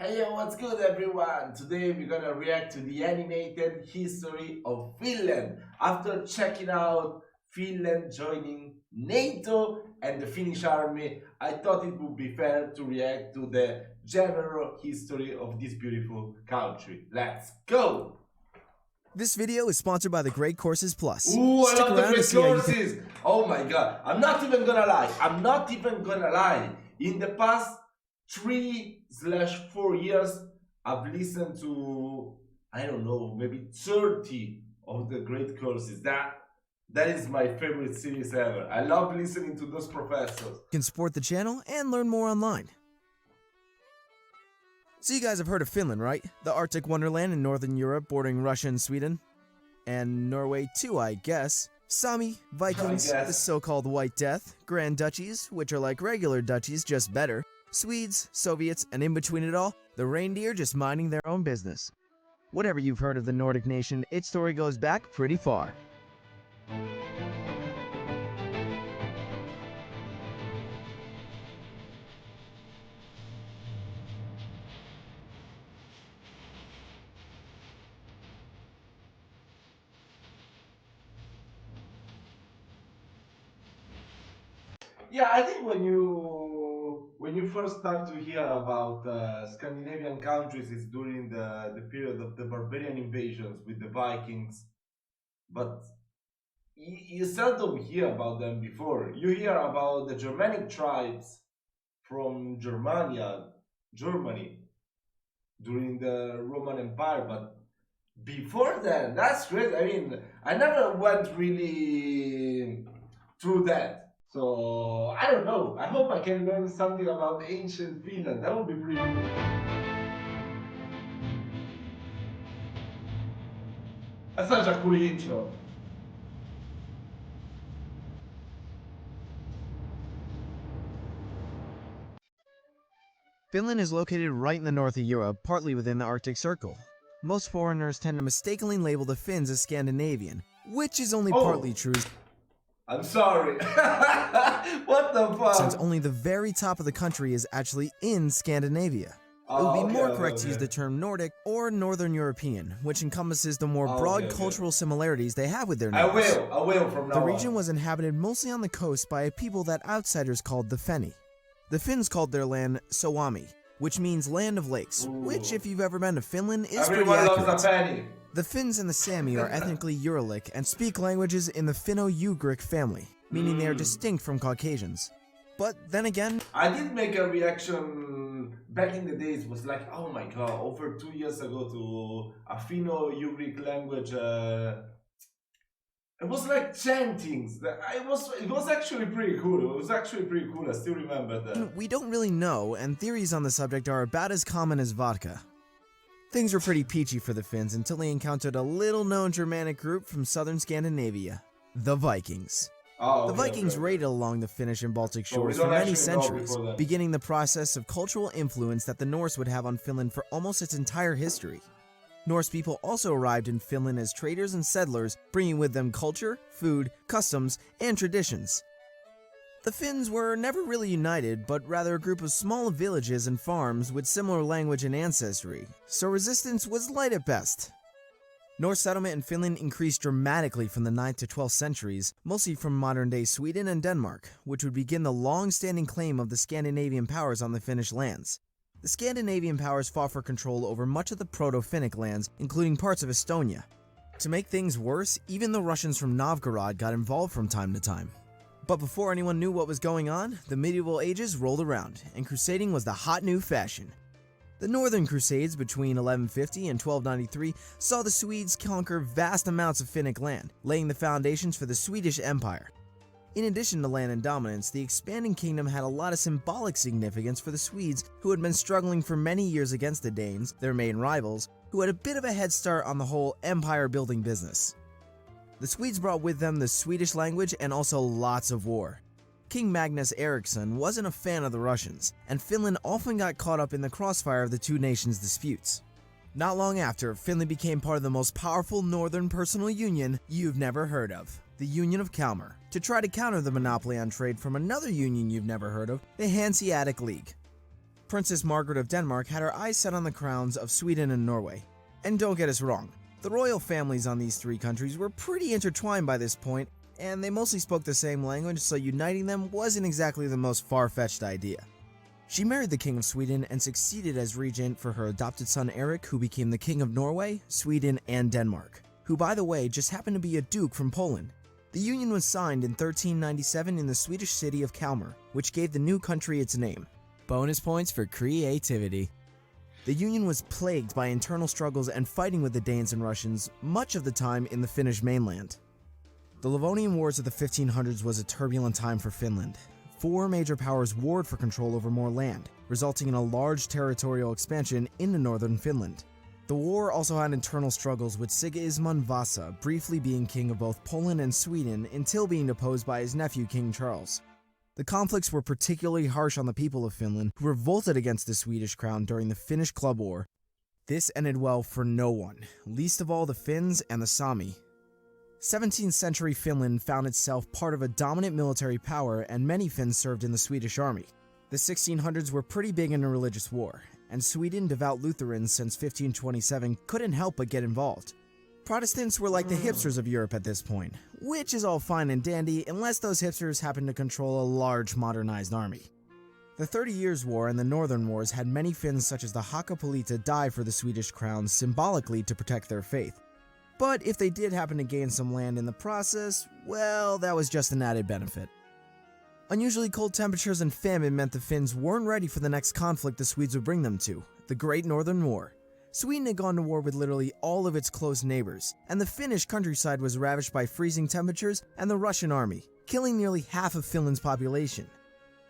Hey yo, what's good everyone? Today we're gonna react to the animated history of Finland. After checking out Finland joining NATO and the Finnish army, I thought it would be fair to react to the general history of this beautiful country. Let's go! This video is sponsored by the Great Courses Plus. Ooh, I Stick love the around to great see how you can... courses! Oh my god, I'm not even gonna lie. In the past 3/4 years, I've listened to, I don't know, maybe 30 of the great courses. That is my favorite series ever. I love listening to those professors. You can support the channel and learn more online. So you guys have heard of Finland, right? The Arctic wonderland in northern Europe bordering Russia and Sweden. And Norway too, I guess. Sami, Vikings, the so-called White Death, Grand Duchies, which are like regular duchies, just better, Swedes, Soviets, and in between it all, the reindeer just minding their own business. Whatever you've heard of the Nordic nation, its story goes back pretty far. Yeah, I think when you first start to hear about Scandinavian countries, it's during the period of the barbarian invasions with the Vikings, but you seldom hear about them before. You hear about the Germanic tribes from Germany, during the Roman Empire, but before then, that's great. I mean, I never went really through that. So, I don't know. I hope I can learn something about ancient Finland. That would be pretty cool. That's such a cool intro. Finland is located right in the north of Europe, partly within the Arctic Circle. Most foreigners tend to mistakenly label the Finns as Scandinavian, which is only partly true. I'm sorry. What the fuck? Since only the very top of the country is actually in Scandinavia. It would be more correct to use the term Nordic or Northern European, which encompasses the more broad cultural similarities they have with their neighbors. I will from now The on. region was inhabited mostly on the coast by a people that outsiders called the Fenni. The Finns called their land Suomi, which means land of lakes, which if you've ever been to Finland is pretty accurate. Loves a penny. The Finns and the Sami are ethnically Uralic and speak languages in the Finno-Ugric family, meaning they are distinct from Caucasians. But then again, I did make a reaction back in the days, was like, oh my god, over 2 years ago to a Finno-Ugric language. It was like chantings. It was actually pretty cool. I still remember that. we don't really know, and theories on the subject are about as common as vodka. Things were pretty peachy for the Finns until they encountered a little-known Germanic group from southern Scandinavia, the Vikings. The Vikings raided along the Finnish and Baltic shores for many centuries, beginning the process of cultural influence that the Norse would have on Finland for almost its entire history. Norse people also arrived in Finland as traders and settlers, bringing with them culture, food, customs, and traditions. The Finns were never really united, but rather a group of small villages and farms with similar language and ancestry, so resistance was light at best. Norse settlement in Finland increased dramatically from the 9th to 12th centuries, mostly from modern-day Sweden and Denmark, which would begin the long-standing claim of the Scandinavian powers on the Finnish lands. The Scandinavian powers fought for control over much of the Proto-Finnic lands, including parts of Estonia. To make things worse, even the Russians from Novgorod got involved from time to time. But before anyone knew what was going on, the medieval ages rolled around, and crusading was the hot new fashion. The Northern Crusades between 1150 and 1293 saw the Swedes conquer vast amounts of Finnic land, laying the foundations for the Swedish Empire. In addition to land and dominance, the expanding kingdom had a lot of symbolic significance for the Swedes, who had been struggling for many years against the Danes, their main rivals, who had a bit of a head start on the whole empire-building business. The Swedes brought with them the Swedish language and also lots of war. King Magnus Eriksson wasn't a fan of the Russians, and Finland often got caught up in the crossfire of the two nations' disputes. Not long after, Finland became part of the most powerful northern personal union you've never heard of, the Union of Kalmar, to try to counter the monopoly on trade from another union you've never heard of, the Hanseatic League. Princess Margaret of Denmark had her eyes set on the crowns of Sweden and Norway. And don't get us wrong, the royal families on these three countries were pretty intertwined by this point, and they mostly spoke the same language, so uniting them wasn't exactly the most far-fetched idea. She married the King of Sweden and succeeded as regent for her adopted son Eric, who became the King of Norway, Sweden, and Denmark, who by the way just happened to be a duke from Poland. The union was signed in 1397 in the Swedish city of Kalmar, which gave the new country its name. Bonus points for creativity. The union was plagued by internal struggles and fighting with the Danes and Russians, much of the time in the Finnish mainland. The Livonian Wars of the 1500s was a turbulent time for Finland. Four major powers warred for control over more land, resulting in a large territorial expansion into northern Finland. The war also had internal struggles, with Sigismund Vasa briefly being king of both Poland and Sweden until being deposed by his nephew King Charles. The conflicts were particularly harsh on the people of Finland, who revolted against the Swedish crown during the Finnish Club War. This ended well for no one, least of all the Finns and the Sami. 17th century Finland found itself part of a dominant military power, and many Finns served in the Swedish army. The 1600s were pretty big in a religious war, and Sweden, devout Lutherans since 1527, couldn't help but get involved. Protestants were like the hipsters of Europe at this point, which is all fine and dandy unless those hipsters happened to control a large modernized army. The 30 Years' War and the Northern Wars had many Finns such as the Hakapolita die for the Swedish crown symbolically to protect their faith. But if they did happen to gain some land in the process, well, that was just an added benefit. Unusually cold temperatures and famine meant the Finns weren't ready for the next conflict the Swedes would bring them to, the Great Northern War. Sweden had gone to war with literally all of its close neighbors, and the Finnish countryside was ravaged by freezing temperatures and the Russian army, killing nearly half of Finland's population.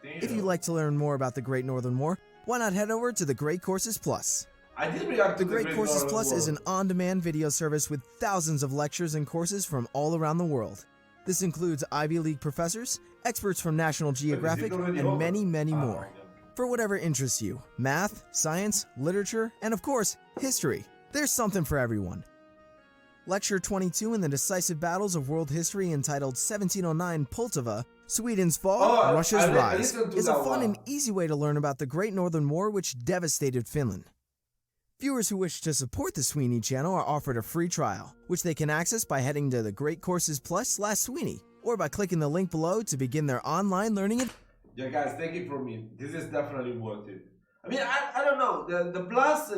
Damn. If you'd like to learn more about the Great Northern War, why not head over to the Great Courses Plus? I did react to The Great Courses Northern Plus War. is an on-demand video service with thousands of lectures and courses from all around the world. This includes Ivy League professors, experts from National Geographic, already and over? many, many more. Okay. For whatever interests you, math, science, literature, and of course, history. There's something for everyone. Lecture 22 in the decisive battles of world history, entitled 1709 Poltava, Sweden's Fall, Oh, Russia's I Rise, listened to is a that fun one. and easy way to learn about the Great Northern War, which devastated Finland. Viewers who wish to support the Sweeney channel are offered a free trial, which they can access by heading to the Great Courses Plus/Sweeney, or by clicking the link below to begin their online learning. Yeah, guys, take it from me. This is definitely worth it. I mean, I don't know. The plus,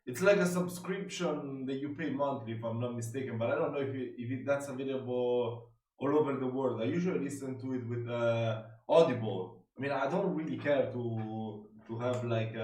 it's like a subscription that you pay monthly, if I'm not mistaken. But I don't know if that's available all over the world. I usually listen to it with Audible. I mean, I don't really care to have like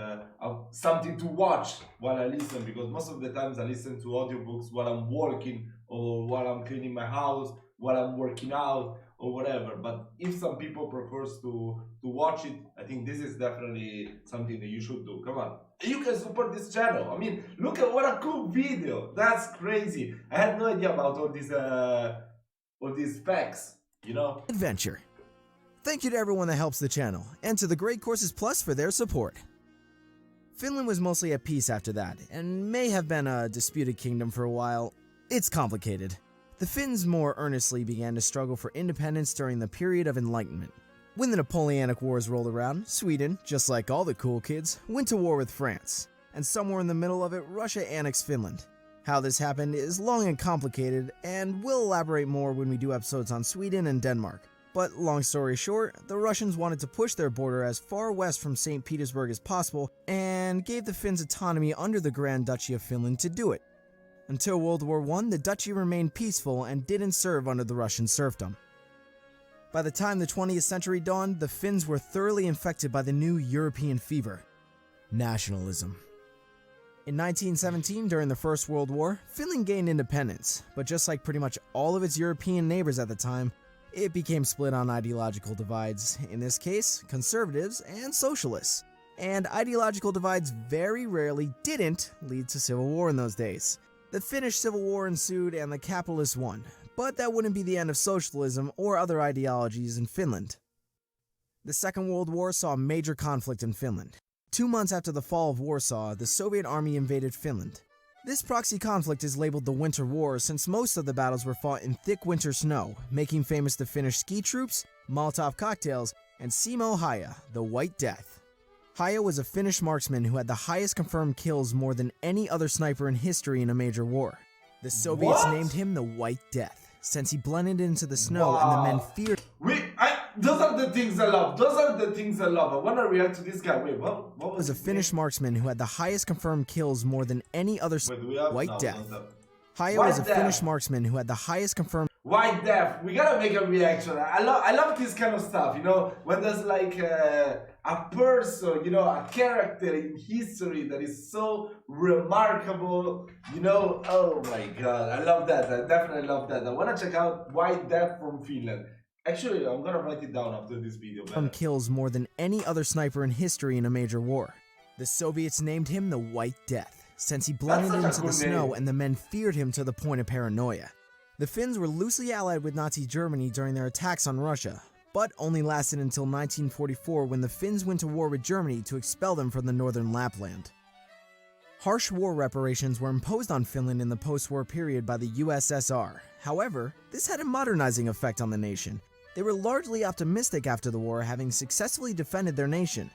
something to watch while I listen, because most of the times I listen to audiobooks while I'm working, or while I'm cleaning my house, while I'm working out, or whatever. But if some people prefers to watch it, I think this is definitely something that you should do. Come on, you can support this channel. I mean, look at what a cool video. That's crazy. I had no idea about all these facts, you know. Adventure. Thank you to everyone that helps the channel, and to the Great Courses Plus for their support. Finland was mostly at peace after that, and may have been a disputed kingdom for a while. It's complicated. The Finns more earnestly began to struggle for independence during the period of Enlightenment. When the Napoleonic Wars rolled around, Sweden, just like all the cool kids, went to war with France, and somewhere in the middle of it, Russia annexed Finland. How this happened is long and complicated, and we'll elaborate more when we do episodes on Sweden and Denmark. But long story short, the Russians wanted to push their border as far west from St. Petersburg as possible, and gave the Finns autonomy under the Grand Duchy of Finland to do it. Until World War I, the duchy remained peaceful and didn't serve under the Russian serfdom. By the time the 20th century dawned, the Finns were thoroughly infected by the new European fever: nationalism. In 1917, during the First World War, Finland gained independence, but just like pretty much all of its European neighbors at the time, it became split on ideological divides, in this case, conservatives and socialists. And ideological divides very rarely didn't lead to civil war in those days. The Finnish Civil War ensued and the capitalists won, but that wouldn't be the end of socialism or other ideologies in Finland. The Second World War saw a major conflict in Finland. 2 months after the fall of Warsaw, the Soviet army invaded Finland. This proxy conflict is labeled the Winter War since most of the battles were fought in thick winter snow, making famous the Finnish ski troops, Molotov cocktails, and Simo Häyhä, the White Death. Haya was a Finnish marksman who had the highest confirmed kills more than any other sniper in history in a major war. The Soviets named him the White Death, since he blended into the snow and the men feared. Those are the things I love. Those are the things I love. I want to react to this guy. Wait, what was a Finnish marksman who had the highest confirmed kills more than any other. White Death. Haya was a Finnish marksman who had the highest confirmed. White Death. We gotta make a reaction. I love this kind of stuff. You know, when there's like a person, you know, a character in history that is so remarkable. You know, oh my god, I love that. I definitely love that. I wanna check out White Death from Finland. Actually, I'm gonna write it down after this video. Kills more than any other sniper in history in a major war. The Soviets named him the White Death, since he blended into the snow and the men feared him to the point of paranoia. The Finns were loosely allied with Nazi Germany during their attacks on Russia, but only lasted until 1944 when the Finns went to war with Germany to expel them from the northern Lapland. Harsh war reparations were imposed on Finland in the post-war period by the USSR. However, this had a modernizing effect on the nation. They were largely optimistic after the war, having successfully defended their nation.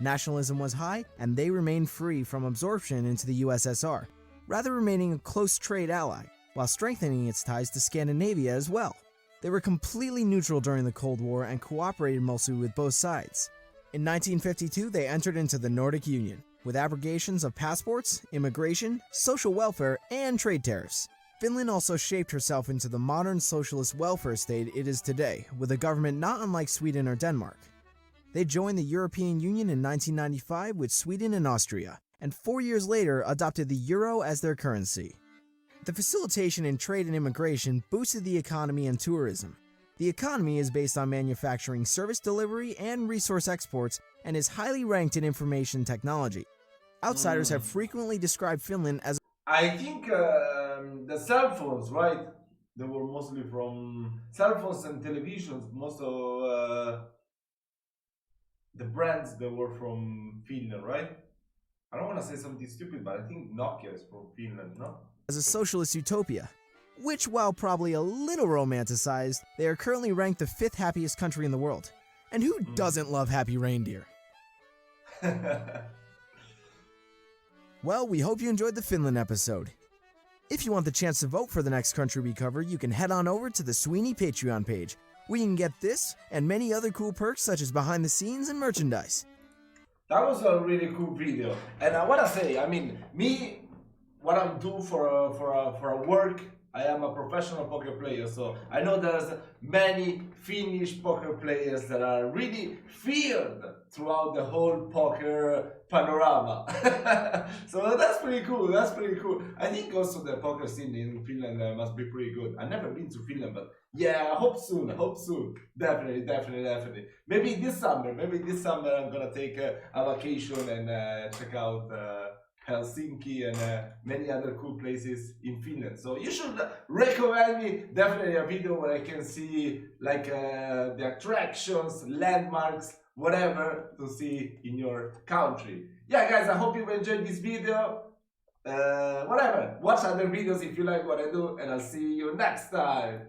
Nationalism was high, and they remained free from absorption into the USSR, rather remaining a close trade ally, while strengthening its ties to Scandinavia as well. They were completely neutral during the Cold War and cooperated mostly with both sides. In 1952, they entered into the Nordic Union, with abrogations of passports, immigration, social welfare, and trade tariffs. Finland also shaped herself into the modern socialist welfare state it is today, with a government not unlike Sweden or Denmark. They joined the European Union in 1995 with Sweden and Austria, and 4 years later adopted the euro as their currency. The facilitation in trade and immigration boosted the economy and tourism. The economy is based on manufacturing, service delivery, and resource exports, and is highly ranked in information technology. Outsiders have frequently described Finland as I think the cell phones, right? They were mostly from cell phones and televisions. Most of the brands that were from Finland, right? I don't want to say something stupid, but I think Nokia is from Finland, no? As a socialist utopia, which, while probably a little romanticized, they are currently ranked the 5th happiest country in the world. And who doesn't love happy reindeer? Well, we hope you enjoyed the Finland episode. If you want the chance to vote for the next country we cover, you can head on over to the Sweeney Patreon page, where you can get this and many other cool perks such as behind the scenes and merchandise. That was a really cool video, and I want to say, I mean, me, what I'm doing for a work, I am a professional poker player, so I know there's many Finnish poker players that are really feared throughout the whole poker panorama. So that's pretty cool, that's pretty cool. I think also the poker scene in Finland must be pretty good. I've never been to Finland, but yeah, I hope soon, Definitely, definitely, definitely. Maybe this summer I'm gonna take a vacation and check out Helsinki and many other cool places in Finland. So you should recommend me definitely a video where I can see like the attractions, landmarks, whatever to see in your country. Yeah guys, I hope you enjoyed this video. Whatever, watch other videos if you like what I do, and I'll see you next time.